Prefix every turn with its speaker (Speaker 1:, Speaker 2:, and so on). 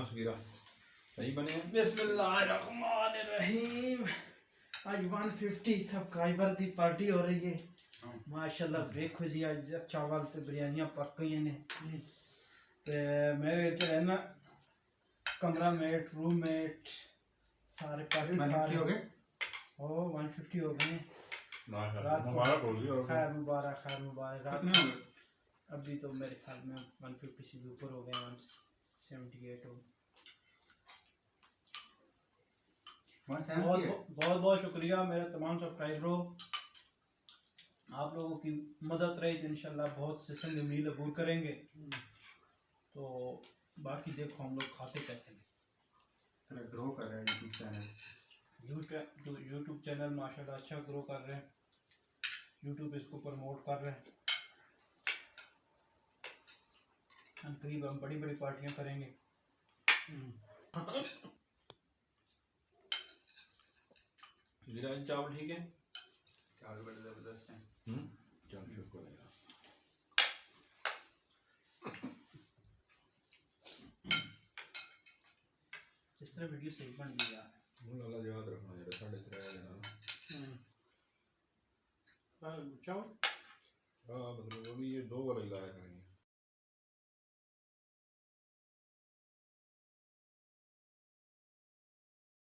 Speaker 1: सगीरा सही बने हैं।
Speaker 2: बिस्मिल्लाहिर्रहमानिर्रहीम। आज 150 सब्सक्राइबर की पार्टी हो रही है माशाल्लाह। देखो जी आज चावल ते बिरयानियां पक गई ने ते मेरे इधर है ना कमरा मेट रूममेट सारे पार्टी खा रहे हो गए। ओ 150 हो गए रात को।
Speaker 1: मुबारक हो गई।
Speaker 2: खैर मुबारक रात में अभी तो मेरे ख्याल में 150 से भी ऊपर हो गए 178 हो। बहुत बहुत शुक्रिया मेरे तमाम सब्सक्राइबरों। आप लोगों की मदद रही तो इंशाल्लाह बहुत से संग मील अबूर करेंगे। तो बाकी देखो हम लोग खाते कैसे हैं।
Speaker 3: ग्रो कर रहे हैं
Speaker 2: यूट्यूब चैनल माशाल्लाह अच्छा ग्रो कर रहे हैं। यूट्यूब इसको प्रमोट कर रहे हैं। हम करीब हम बड़ी बड़ी पार्टियां करेंगे।
Speaker 1: चावल ठीक है।
Speaker 3: चावल बड़े जबरदस्त हैं।
Speaker 1: चल शुक्र है यार।
Speaker 2: इस तरह वीडियो सही बन गई यार।
Speaker 1: मुझे लगा याद रखना यार 3.5 देना।
Speaker 2: चावल
Speaker 1: हाँ मतलब वो भी ये 2 वाला ही लाया करेंगे।